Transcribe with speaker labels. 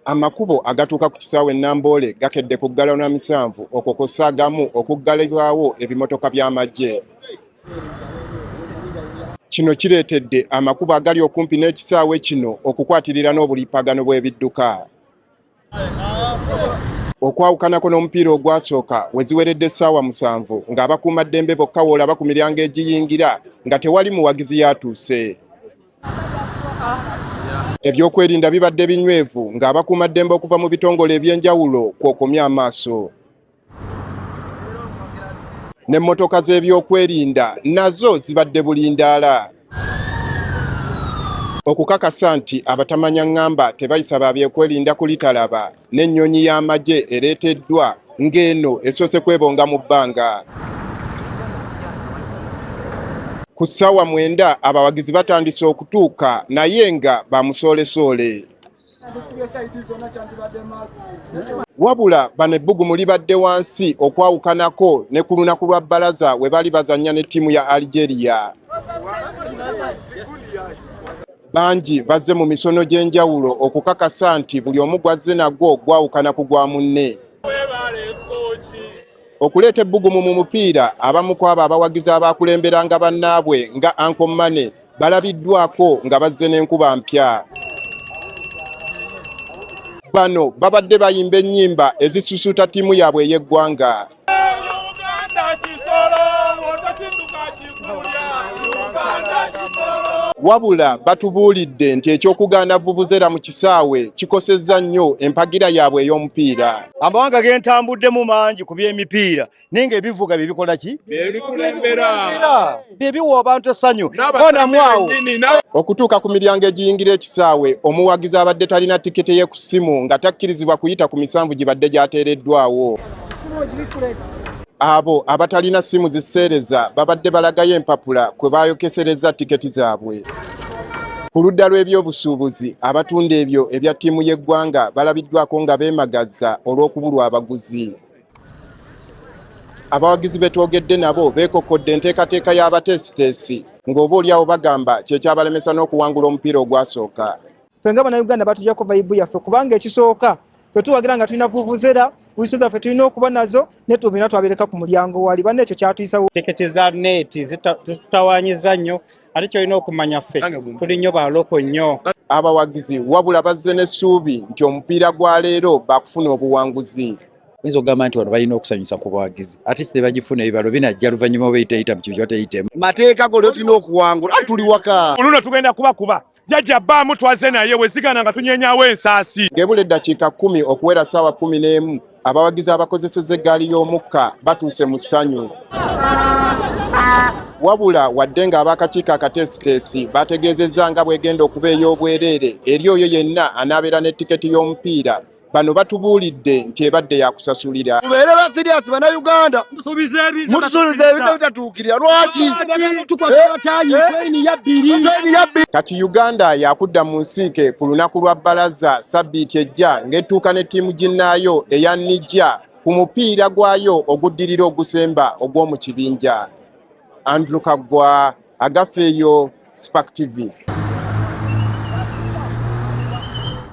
Speaker 1: Amakubo agatuuka ku kisaawe Nambole gakedde ku ggalano 7 okukosa agamu okuggalibwawo ebimotoka by'amagye. Kino kireetedde amakubo agali okumpi n'ekisaawe kino okukwatirira n'obulippagano bw'ebidduka. Okwawukanako n'omupiira ogwasooka we ziweredde essaawa 7 ng'abakuumaddembe bokka w'olaba ku miryango egiyingira nga tewali muwagizi yatuuse. Ebyokwerinda bibadde binywevu ng'abakuumaddembe okuva mu bitongole eby'enjawulo kwokomya amaaso. N'emmotoka z'ebyokwerinda nazo zibadde bulindaala. Okukakasa nti abatamanya ngamba tebayisa babyekwerinda kulitalaba n'ennyonyi y'amagye ereeteddwa ng'eno esoose kwebonga mu bbanga. Ku ssaawa 9 abawagizi batandise okutuuka naye nga bamusoole-soole. Wabula bano ebbugumu libadde wansi okwawukanako ne ku lunaku lwa bbalaza we bali bazannya n'ettiimu ya Algeria. Bangi bazze mu misono gy'enjawulo okukakasa nti buli omu gwazze nagwo gwawukana ku gwa munne. Okuleeta ebbugumu mu mupiira abamu ku abo abawagizi abaakulemberanga bannaabwe nga Uncle Mane balabiddwako nga bazze n'enkuba mpya. Bano babadde bayimba ennyimba ezisusuuta ttiimu yaabwe ey'eggwanga. Wabula batubuulidde nti ekyokugaana vuvuzera mu kisaawe kikosezza nnyo empagira yaabwe ey'omupiira.
Speaker 2: Amawanga gentambuddemu mangi ku by'emipiira naye ng'ebivuga bye bikola ki? Bye biwa abantu essanyu.
Speaker 1: Okutuuka ku miryango egiyingira ekisaawe omuwagizi abadde talina tiketi ye ku ssimu nga takkirizibwa kuyita ku misanvu gibadde gyateereddwawo. Abo abatalina ssimu ziseereza babadde balagayo empapula kwe baayokesereza tiketi zaabwe. Ku ludda lw'ebyobusuubuzi abatunda ebyo ebya ttiimu y'eggwanga balabiddwako nga beemagazza olw'okubulwa abaguzi. Abawagizi betwogedde nabo beekokkodde enteekateeka y'abateesiteesi ng'oboolyawo bagamba kyekyabalemesa n'okuwangula omupiira ogwasooka.
Speaker 3: Ffe nga Bannayuganda batujjako vayibu yaffe kubanga ekisooka ffe tuwagira nga tulina vuvuzera buliso zaffe tulina okuba nazo ne tubina twabireka ku mulyango wali banne ekyo kyatuyisawo.
Speaker 4: Tiketi za neeti zitutawaanyiza nnyo ate kyolina okumanya ffe tuli nnyo baloko nnyo.
Speaker 1: Abawagizi wabula bazze n'essuubi nti omupiira gwa leero baakufuna obuwanguzi.
Speaker 5: Oyinza okugamba nti wano balina okusanyusa ku bawagizi ate si tebagifuna ebibalo binajja luvannyuma obeeyitayita mu kibuga teyitemu.
Speaker 2: Mateeka go leo tulina okuwangula ate tuli waka.
Speaker 6: Oluno tugenda kuba jajja bbaamu twaze naye wezigana nga tunyenyaawo ensaasi.
Speaker 1: Ng'ebula eddakiika 10 okuwera ssaawa 11 abawagizi abakozeseza eggaali y'omukka batuuse mu ssanyu. Wabula wadde nga ab'akakiiko akateesiteesi bategeezezza nga bw'egenda okuba ey'obwereere eri oyo yenna anaabeera ne tiketi y'omupiira, bano batubuulidde nti ebadde yakusasulira.
Speaker 2: Tubeere ba siriasi Bannayuganda. Mutusuubize ebintu bitatuukirira. Lwaki?
Speaker 1: Kati Uganda yakudda mu nsiike ku lunaku lwa bbalaza ssabbiiti ejja ng'ettuuka n'ettiimu ginnaayo eya Niger ku mupiira gwayo oguddirira ogusemba ogw'omu kibinja. Andrew Kaggwa, Agafeeyo, Spark TV.